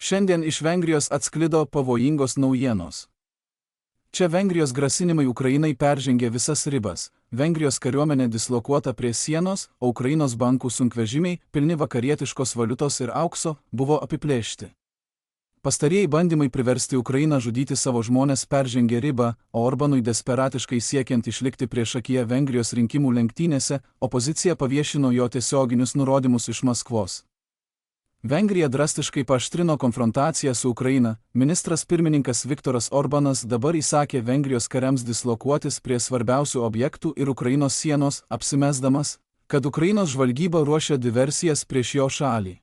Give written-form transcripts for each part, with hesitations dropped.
Šiandien iš Vengrijos atsklido pavojingos naujienos. Čia Vengrijos grasinimai Ukrainai peržengė visas ribas. Vengrijos kariuomenė dislokuota prie sienos, o Ukrainos bankų sunkvežimiai, pilni vakarietiškos valiutos ir aukso, buvo apiplėšti. Pastarieji bandymai priversti Ukrainą žudyti savo žmones peržengė ribą, o Orbanui desperatiškai siekiant išlikti priešakyje Vengrijos rinkimų lenktynėse, opozicija paviešino jo tiesioginius nurodymus iš Maskvos. Vengrija drastiškai paaštrino konfrontaciją su Ukraina. Ministras pirmininkas Viktoras Orbanas dabar įsakė Vengrijos kariams dislokuotis prie svarbiausių objektų ir Ukrainos sienos, apsimesdamas, kad Ukrainos žvalgyba ruošia diversijas prieš jo šalį.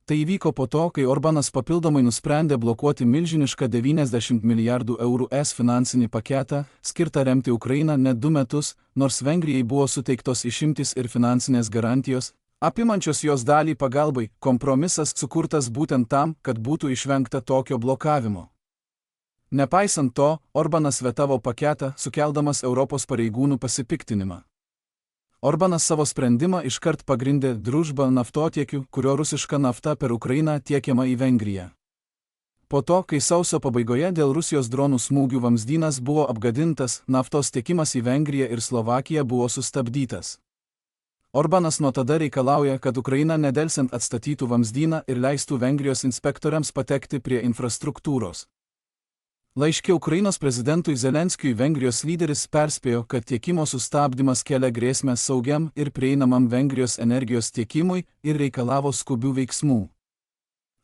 Tai įvyko po to, kai Orbanas papildomai nusprendė blokuoti milžinišką 90 milijardų eurų finansinį paketą, skirtą remti Ukrainą net 2 metus, nors Vengrijai buvo suteiktos išimtys ir finansinės garantijos, apimančios jos dalį pagalbai. Kompromisas sukurtas būtent tam, kad būtų išvengta tokio blokavimo. Nepaisant to, Orbanas vetavo paketą, sukeldamas Europos pareigūnų pasipiktinimą. Orbanas savo sprendimą iškart pagrindė Družba naftotiekiu, kurio rusiška nafta per Ukrainą tiekiama į Vengriją. Po to, kai sausio pabaigoje dėl Rusijos dronų smūgių vamzdynas buvo apgadintas, naftos tiekimas į Vengriją ir Slovakiją buvo sustabdytas. Orbanas nuo tada reikalauja, kad Ukraina nedelsiant atstatytų vamzdyną ir leistų Vengrijos inspektoriams patekti prie infrastruktūros. Laiške Ukrainos prezidentui Zelenskiui Vengrijos lyderis perspėjo, kad tiekimo sustabdymas kelia grėsmę saugiam ir prieinamam Vengrijos energijos tiekimui ir reikalavo skubių veiksmų.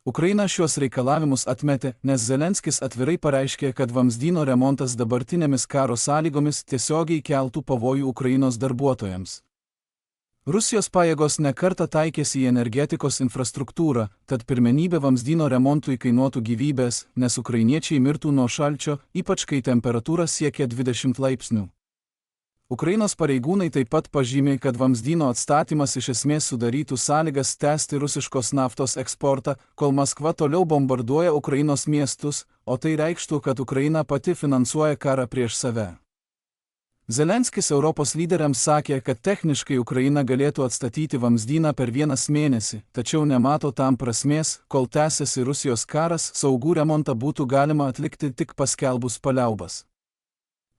Ukraina šiuos reikalavimus atmetė, nes Zelenskis atvirai pareiškė, kad vamzdyno remontas dabartinėmis karo sąlygomis tiesiogiai keltų pavojų Ukrainos darbuotojams. Rusijos pajėgos nekartą taikėsi į energetikos infrastruktūrą, tad pirmenybė vamzdyno remontui kainuotų gyvybės, nes ukrainiečiai mirtų nuo šalčio, ypač kai temperatūra siekia 20 laipsnių. Ukrainos pareigūnai taip pat pažymė, kad vamzdyno atstatymas iš esmės sudarytų sąlygas tęsti rusiškos naftos eksportą, kol Maskva toliau bombarduoja Ukrainos miestus, o tai reikštų, kad Ukraina pati finansuoja karą prieš save. Zelenskis Europos lyderiams sakė, kad techniškai Ukraina galėtų atstatyti vamzdyną per 1 mėnesį, tačiau nemato tam prasmės, kol tęsiasi Rusijos karas, saugų remontą būtų galima atlikti tik paskelbus paliaubas.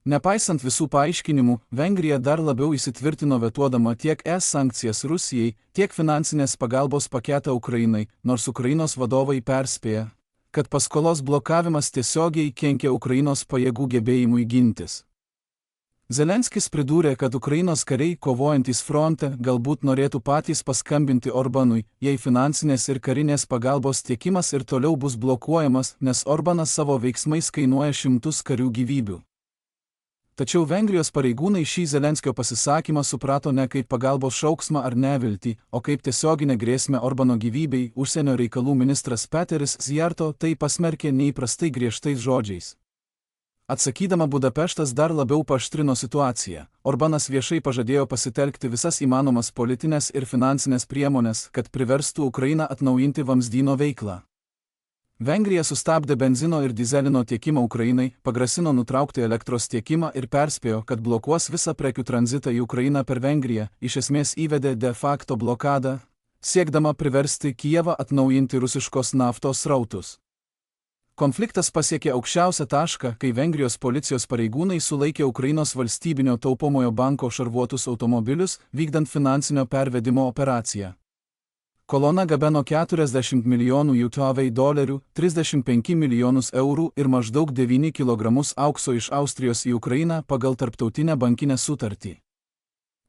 Nepaisant visų paaiškinimų, Vengrija dar labiau įsitvirtino vetuodama tiek sankcijas Rusijai, tiek finansinės pagalbos paketą Ukrainai, nors Ukrainos vadovai perspėja, kad paskolos blokavimas tiesiogiai kenkia Ukrainos pajėgų gebėjimui gintis. Zelenskis pridūrė, kad Ukrainos kariai kovojantys fronte galbūt norėtų patys paskambinti Orbanui, jei finansinės ir karinės pagalbos tiekimas ir toliau bus blokuojamas, nes Orbanas savo veiksmais kainuoja šimtus karių gyvybių. Tačiau Vengrijos pareigūnai šį Zelenskio pasisakymą suprato ne kaip pagalbos šauksmą ar neviltį, o kaip tiesioginę grėsmę Orbano gyvybei. Užsienio reikalų ministras Peteris Szijjarto tai pasmerkė neįprastai griežtais žodžiais. Atsakydama, Budapeštas dar labiau paaštrino situaciją. Orbanas viešai pažadėjo pasitelkti visas įmanomas politinės ir finansinės priemonės, kad priverstų Ukrainą atnaujinti vamzdyno veiklą. Vengrija sustabdė benzino ir dizelino tiekimą Ukrainai, pagrasino nutraukti elektros tiekimą ir perspėjo, kad blokuos visą prekių tranzitą į Ukrainą per Vengriją, iš esmės įvedė de facto blokadą, siekdama priversti Kijevą atnaujinti rusiškos naftos srautus. Konfliktas pasiekė aukščiausią tašką, kai Vengrijos policijos pareigūnai sulaikė Ukrainos valstybinio taupomojo banko šarvuotus automobilius, vykdant finansinio pervedimo operaciją. Kolona gabeno 40 milijonų JAV dolerių, 35 milijonus eurų ir maždaug 9 kg aukso iš Austrijos į Ukrainą pagal tarptautinę bankinę sutartį.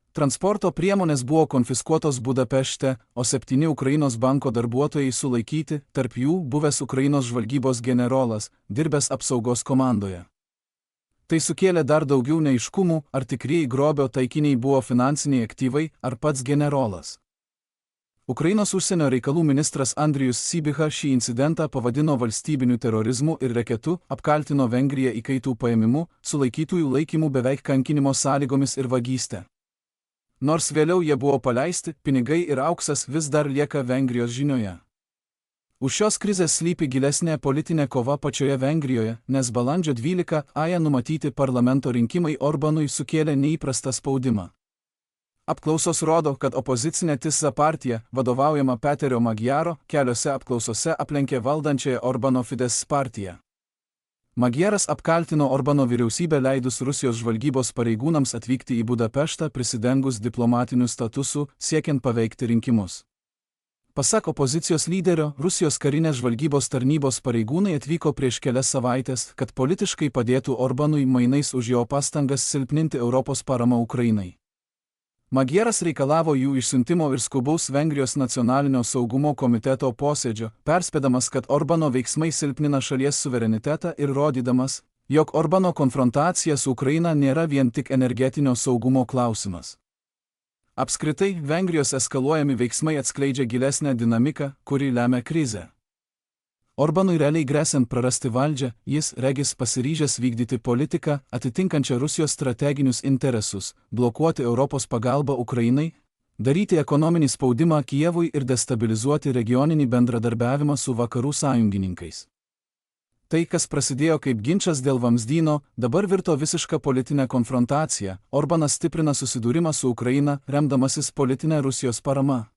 Transporto priemonės buvo konfiskuotos Budapešte, o 7 Ukrainos banko darbuotojai sulaikyti, tarp jų buvęs Ukrainos žvalgybos generolas, dirbęs apsaugos komandoje. Tai sukėlė dar daugiau neaiškumų, ar tikrieji grobio taikiniai buvo finansiniai aktyvai, ar pats generolas. Ukrainos užsienio reikalų ministras Andrijus Sybiha šį incidentą pavadino valstybiniu terorizmu ir reketu, apkaltino Vengriją įkaitų paėmimu, sulaikytųjų laikymų beveik kankinimo sąlygomis ir vagyste. Nors vėliau jie buvo paleisti, pinigai ir auksas vis dar lieka Vengrijos žinioje. Už šios krizės slypi gilesnė politinė kova pačioje Vengrijoje, nes balandžio 12 numatyti parlamento rinkimai Orbanui sukėlė neįprastą spaudimą. Apklausos rodo, kad opozicinė Tisa partija, vadovaujama Peterio Magyaro, keliose apklausose aplenkė valdančiąją Orbano Fidesz partiją. Magyaras apkaltino Orbano vyriausybę leidus Rusijos žvalgybos pareigūnams atvykti į Budapeštą prisidengus diplomatiniu statusu, siekiant paveikti rinkimus. Pasak opozicijos lyderio, Rusijos karinės žvalgybos tarnybos pareigūnai atvyko prieš kelias savaitės, kad politiškai padėtų Orbanui mainais už jo pastangas silpninti Europos paramą Ukrainai. Magyaras reikalavo jų išsiuntimo ir skubaus Vengrijos nacionalinio saugumo komiteto posėdžio, perspėdamas, kad Orbano veiksmai silpnina šalies suverenitetą ir rodydamas, jog Orbano konfrontacija su Ukraina nėra vien tik energetinio saugumo klausimas. Apskritai, Vengrijos eskaluojami veiksmai atskleidžia gilesnę dinamiką, kuri lemia krizę. Orbanui realiai gresiant prarasti valdžią, jis regis pasiryžęs vykdyti politiką, atitinkančią Rusijos strateginius interesus, blokuoti Europos pagalbą Ukrainai, daryti ekonominį spaudimą Kijevui ir destabilizuoti regioninį bendradarbiavimą su vakarų sąjungininkais. Tai, kas prasidėjo kaip ginčas dėl vamzdyno, dabar virto visišką politinę konfrontaciją. Orbanas stiprina susidūrimą su Ukraina, remdamasis politinę Rusijos parama.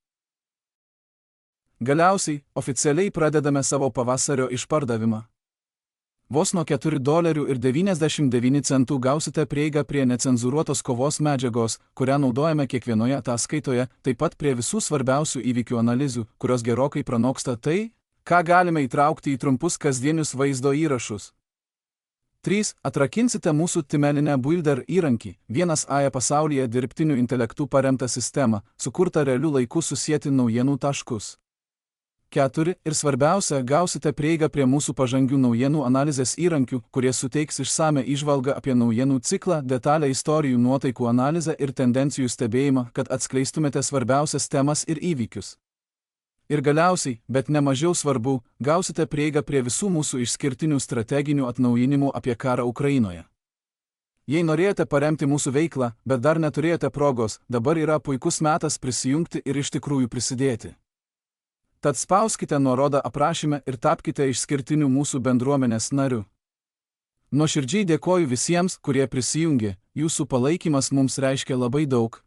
Galiausiai, oficialiai pradedame savo pavasario išpardavimą. Vos nuo $4.99 gausite prieigą prie necenzūruotos kovos medžiagos, kurią naudojame kiekvienoje ataskaitoje, taip pat prie visų svarbiausių įvykių analizių, kurios gerokai pranoksta tai, ką galime įtraukti į trumpus kasdienius vaizdo įrašus. 3. Atrakinsite mūsų Timelinę Builder įrankį, 1A pasaulyje dirbtiniu intelektu paremtą sistemą, sukurtą realiu laiku susieti naujienų taškus. 4. Ir svarbiausia, gausite prieigą prie mūsų pažangių naujienų analizės įrankių, kurie suteiks išsame įžvalgą apie naujienų ciklą, detalę istorijų nuotaikų analizę ir tendencijų stebėjimą, kad atskleistumėte svarbiausias temas ir įvykius. Ir galiausiai, bet nemažiau svarbu, gausite prieigą prie visų mūsų išskirtinių strateginių atnaujinimų apie karą Ukrainoje. Jei norėjote paremti mūsų veiklą, bet dar neturėjote progos, dabar yra puikus metas prisijungti ir iš tikrųjų prisidėti. Tad spauskite nuorodą aprašyme ir tapkite išskirtiniu mūsų bendruomenės nariu. Nuoširdžiai dėkoju visiems, kurie prisijungė, jūsų palaikymas mums reiškia labai daug.